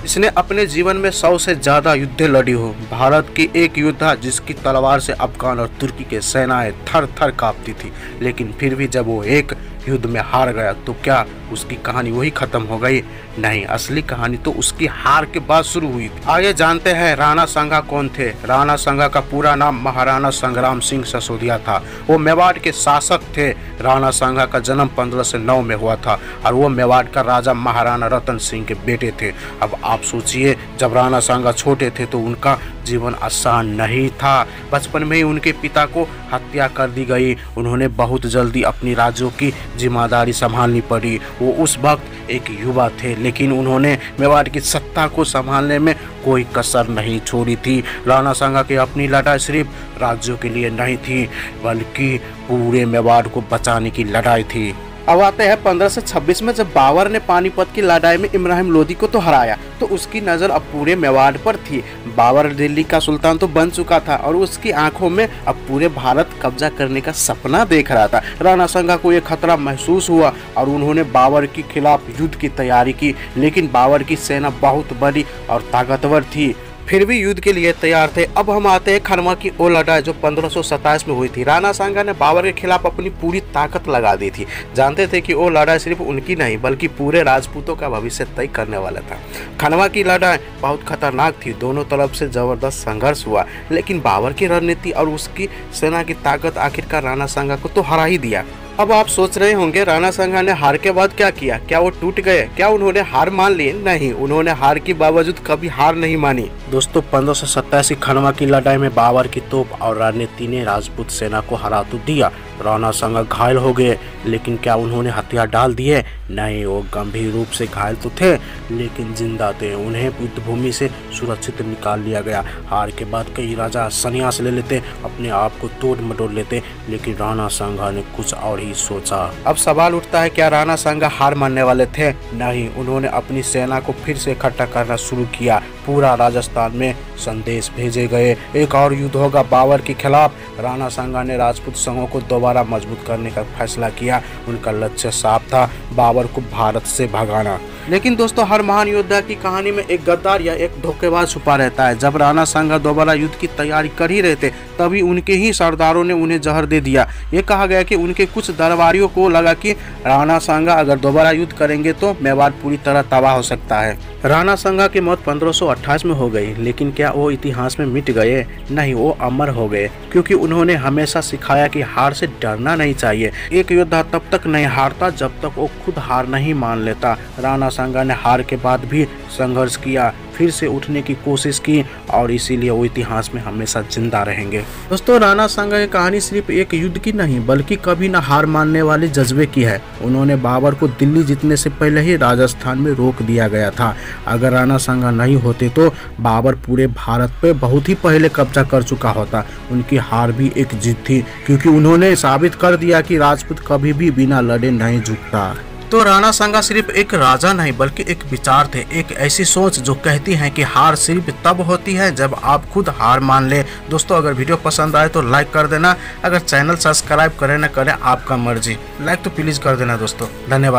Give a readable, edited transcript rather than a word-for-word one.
इसने अपने जीवन में 100 से ज्यादा युद्ध लड़ी हो। भारत की एक योद्धा जिसकी तलवार से अफगान और तुर्की के सेनाएं थर थर कांपती थी, लेकिन फिर भी जब वो एक युद्ध में हार गया तो क्या उसकी कहानी वही खत्म हो गई? नहीं, असली कहानी तो उसकी हार के बाद शुरू हुई थी। आइए जानते हैं राणा सांगा कौन थे। राणा सांगा का पूरा नाम महाराणा संग्राम सिंह ससोदिया था। वो मेवाड़ के शासक थे। राणा सांगा का जन्म 1509 में हुआ था और वो मेवाड़ का राजा महाराणा रतन सिंह के बेटे थे। अब आप सोचिए, जब राणा सांगा छोटे थे तो उनका जीवन आसान नहीं था। बचपन में ही उनके पिता को हत्या कर दी गई। उन्होंने बहुत जल्दी अपनी राज्यों की जिम्मेदारी संभालनी पड़ी। वो उस वक्त एक युवा थे, लेकिन उन्होंने मेवाड़ की सत्ता को संभालने में कोई कसर नहीं छोड़ी थी। राणा सांगा की अपनी लड़ाई सिर्फ राज्यों के लिए नहीं थी, बल्कि पूरे मेवाड़ को बचाने की लड़ाई थी। अब आते हैं 1526 में, जब बाबर ने पानीपत की लड़ाई में इब्राहिम लोदी को तो हराया तो उसकी नज़र अब पूरे मेवाड़ पर थी। बाबर दिल्ली का सुल्तान तो बन चुका था और उसकी आंखों में अब पूरे भारत कब्जा करने का सपना देख रहा था। राणा सांगा को ये खतरा महसूस हुआ और उन्होंने बाबर के खिलाफ युद्ध की तैयारी की, लेकिन बाबर की सेना बहुत बड़ी और ताकतवर थी, फिर भी युद्ध के लिए तैयार थे। अब हम आते हैं खनवा की वो लड़ाई जो 1527 में हुई थी। राणा सांगा ने बाबर के खिलाफ अपनी पूरी ताकत लगा दी थी। जानते थे कि वो लड़ाई सिर्फ उनकी नहीं बल्कि पूरे राजपूतों का भविष्य तय करने वाला था। खनवा की लड़ाई बहुत खतरनाक थी। दोनों तरफ से जबरदस्त संघर्ष हुआ, लेकिन बाबर की रणनीति और उसकी सेना की ताकत आखिरकार राणा सांगा को तो हरा ही दिया। अब आप सोच रहे होंगे राणा सांगा ने हार के बाद क्या किया? क्या वो टूट गए? क्या उन्होंने हार मान ली? नहीं, उन्होंने हार के बावजूद कभी हार नहीं मानी। दोस्तों, 1527 की खनवा की लड़ाई में बाबर की तोप और रणनीति ने राजपूत सेना को हरा तो दिया। राणा सांगा घायल हो गए, लेकिन क्या उन्होंने हथियार डाल दिए? नहीं, वो गंभीर रूप से घायल तो थे, लेकिन जिंदा थे। उन्हें युद्ध भूमि से सुरक्षित निकाल लिया गया। हार के बाद कई राजा संन्यास ले लेते, अपने आप को तोड़ मटोड़ लेते, लेकिन राणा सांगा ने कुछ और ही सोचा। अब सवाल उठता है, क्या राणा सांगा हार मानने वाले थे? नहीं, उन्होंने अपनी सेना को फिर से इकट्ठा करना शुरू किया। पूरा राजस्थान में संदेश भेजे गए, एक और युद्ध होगा बाबर के खिलाफ। राणा सांगा ने राजपूत संघों को दोबारा मजबूत करने का फैसला किया। उनका लक्ष्य साफ था, बाबर को भारत से भगाना। लेकिन दोस्तों, हर महान योद्धा की कहानी में एक गद्दार या एक धोखेबाज छुपा रहता है। जब राणा सांगा दोबारा युद्ध की तैयारी कर ही रहे थे, तभी उनके ही सरदारों ने उन्हें जहर दे दिया। ये कहा गया कि उनके कुछ दरबारियों को लगा कि राणा सांगा अगर दोबारा युद्ध करेंगे तो मेवाड़ पूरी तरह तबाह हो सकता है। राणा सांगा की मौत 1528 में हो गई, लेकिन क्या वो इतिहास में मिट गए? नहीं, वो अमर हो गए, क्योंकि उन्होंने हमेशा सिखाया कि हार से डरना नहीं चाहिए। एक योद्धा तब तक नहीं हारता जब तक वो खुद हार नहीं मान लेता। राणा सांगा ने हार के बाद भी संघर्ष किया, फिर से उठने की कोशिश की, और इसीलिए वो इतिहास में हमेशा जिंदा रहेंगे। दोस्तों, राणा सांगा की कहानी सिर्फ एक युद्ध की नहीं बल्कि कभी न हार मानने वाले जज्बे की है। उन्होंने बाबर को दिल्ली जीतने से पहले ही राजस्थान में रोक दिया गया था। अगर राणा सांगा नहीं होते तो बाबर पूरे भारत पे बहुत ही पहले कब्जा कर चुका होता। उनकी हार भी एक जीत थी, क्योंकि उन्होंने साबित कर दिया कि राजपूत कभी भी बिना लड़े नहीं झुकता। तो राणा सांगा सिर्फ एक राजा नहीं बल्कि एक विचार थे, एक ऐसी सोच जो कहती है कि हार सिर्फ तब होती है जब आप खुद हार मान ले। दोस्तों, अगर वीडियो पसंद आए तो लाइक कर देना। अगर चैनल सब्सक्राइब करें न करें आपका मर्जी, लाइक तो प्लीज कर देना दोस्तों। धन्यवाद।